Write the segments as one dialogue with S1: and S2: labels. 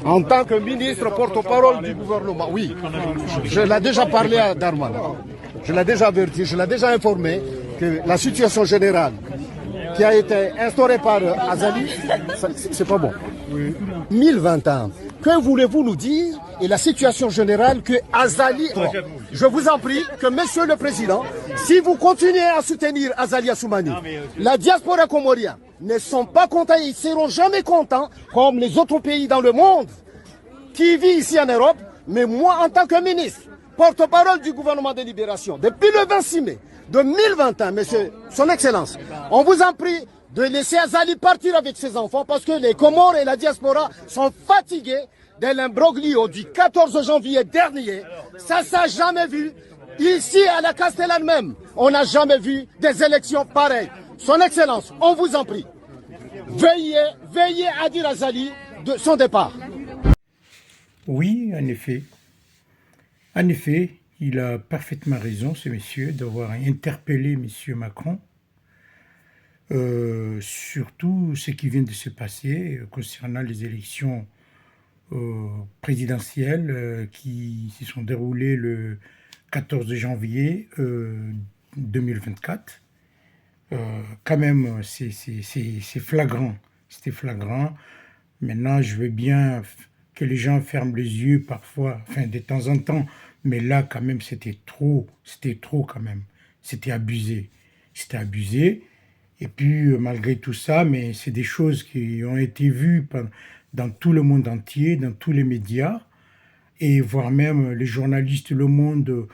S1: En tant que ministre porte-parole du gouvernement, oui, je l'ai déjà parlé à Darman, je l'ai déjà averti, je l'ai déjà informé que la situation générale qui a été instaurée par Azali, c'est pas bon. 1021, que voulez-vous nous dire et la situation générale que Azali... Je vous en prie que Monsieur le Président, si vous continuez à soutenir Azali Assoumani, la diaspora comorienne ne sont pas contents, ils ne seront jamais contents comme les autres pays dans le monde qui vivent ici en Europe. Mais moi, en tant que ministre, porte-parole du gouvernement de libération, depuis le 26 mai 2021, Monsieur, Son Excellence, on vous en prie de laisser Azali partir avec ses enfants parce que les Comores et la diaspora sont fatigués de l'imbroglio du 14 janvier dernier. Ça s'est jamais vu. Ici, à la Castellane même, on n'a jamais vu des élections pareilles. Son Excellence, on vous en prie, veillez à dire à Azali de son départ.
S2: Oui, en effet. En effet, il a parfaitement raison, ce monsieur, d'avoir interpellé M. Macron. Surtout ce qui vient de se passer concernant les élections présidentielles qui se sont déroulées le 14 janvier 2024. Quand même, c'est flagrant. C'était flagrant. Maintenant, je veux bien que les gens ferment les yeux parfois, enfin de temps en temps, mais là, quand même, c'était trop quand même. C'était abusé. C'était abusé. Et puis, malgré tout ça, mais c'est des choses qui ont été vues dans tout le monde entier, dans tous les médias, et voire même les journalistes Le Monde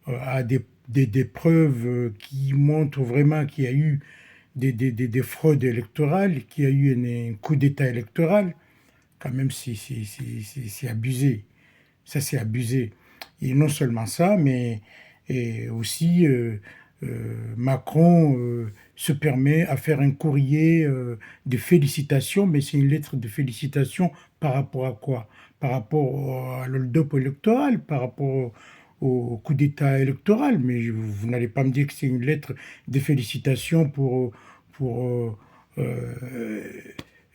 S2: a des preuves qui montrent vraiment qu'il y a eu des fraudes électorales, qu'il y a eu un coup d'État électoral. Quand même, c'est abusé. Ça, c'est abusé. Et non seulement ça, mais aussi Macron se permet à faire un courrier de félicitations, mais c'est une lettre de félicitations par rapport à quoi? Par rapport à l'hold-up électoral, par rapport au coup d'État électoral. Mais vous n'allez pas me dire que c'est une lettre de félicitations pour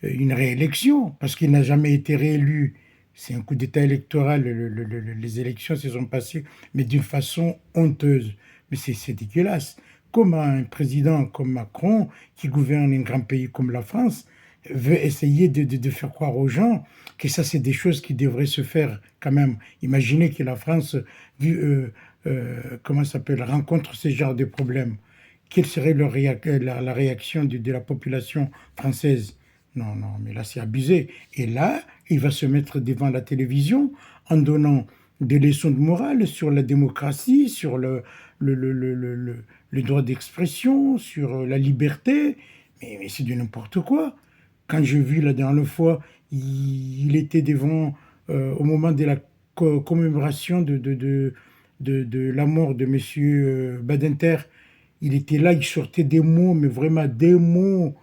S2: une réélection, parce qu'il n'a jamais été réélu. C'est un coup d'État électoral, les élections se sont passées, mais d'une façon honteuse. Mais c'est dégueulasse. Comment un président comme Macron, qui gouverne un grand pays comme la France, veut essayer de faire croire aux gens que ça, c'est des choses qui devraient se faire quand même. Imaginez que la France rencontre ce genre de problèmes. Quelle serait la réaction de la population française? Non, mais là, c'est abusé. Et là, il va se mettre devant la télévision en donnant des leçons de morale sur la démocratie, sur le droit d'expression, sur la liberté. Mais c'est du n'importe quoi. Quand j'ai vu la dernière fois, il était devant, au moment de la commémoration de la mort de M. Badinter, il était là, il sortait des mots, mais vraiment des mots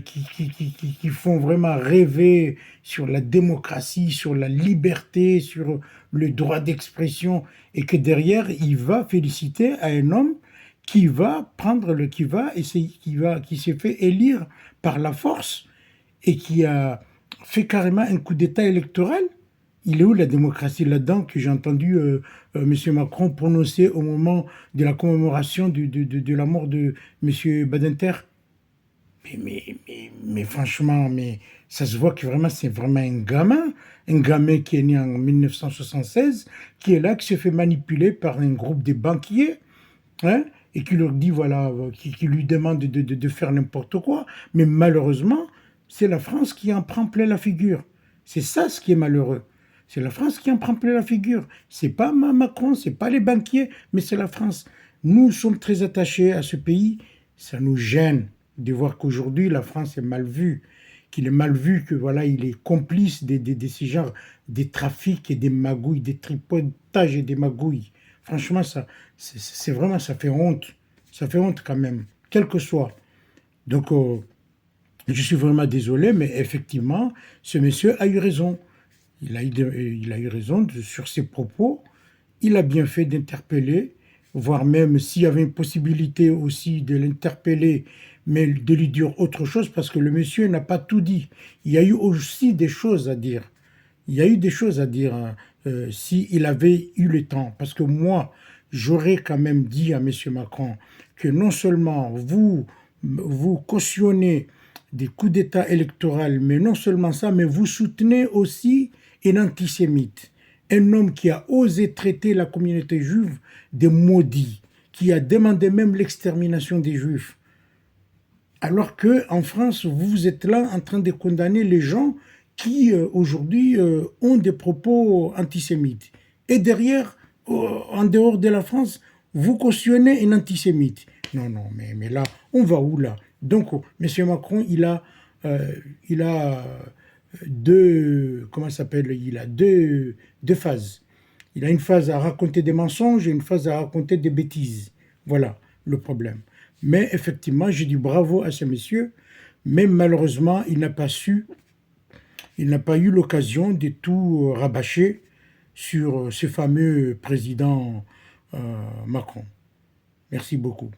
S2: qui font vraiment rêver sur la démocratie, sur la liberté, sur le droit d'expression, et que derrière, il va féliciter à un homme qui s'est fait élire par la force et qui a fait carrément un coup d'État électoral. Il est où la démocratie là-dedans que j'ai entendu M. Macron prononcer au moment de la commémoration de la mort de M. Badinter? Mais franchement, mais ça se voit que vraiment c'est vraiment un gamin qui est né en 1976, qui est là, qui se fait manipuler par un groupe de banquiers, hein, et qui leur dit, voilà, qui lui demande de faire n'importe quoi. Mais malheureusement, c'est la France qui en prend plein la figure. C'est ça ce qui est malheureux. C'est la France qui en prend plein la figure. C'est pas Macron, c'est pas les banquiers, mais c'est la France. Nous sommes très attachés à ce pays. Ça nous gêne de voir qu'aujourd'hui la France est mal vue, qu'il est mal vu, que voilà, il est complice de ces genres des trafics et des magouilles, des tripotages et des magouilles. Franchement, ça, c'est vraiment, ça fait honte. Ça fait honte quand même, quel que soit. Donc, Je suis vraiment désolé, mais effectivement, ce monsieur a eu raison. Il a eu raison sur ses propos. Il a bien fait d'interpeller, voire même s'il y avait une possibilité aussi de l'interpeller, mais de lui dire autre chose, parce que le monsieur n'a pas tout dit. Il y a eu aussi des choses à dire. Il y a eu des choses à dire hein, s'il avait eu le temps. Parce que moi, j'aurais quand même dit à M. Macron que non seulement vous cautionnez des coups d'État électoraux, mais non seulement ça, mais vous soutenez aussi un antisémite, un homme qui a osé traiter la communauté juive de maudits, qui a demandé même l'extermination des juifs. Alors que en France, vous êtes là en train de condamner les gens qui aujourd'hui ont des propos antisémites. Et derrière, en dehors de la France, vous cautionnez un antisémite. Non, non, mais là, on va où là? Donc, M. Macron, il a comment ça s'appelle? Il a deux phases. Il a une phase à raconter des mensonges et une phase à raconter des bêtises. Voilà le problème. Mais effectivement, j'ai dit bravo à ce monsieur, mais malheureusement, il n'a pas eu l'occasion de tout rabâcher sur ce fameux président Macron. Merci beaucoup.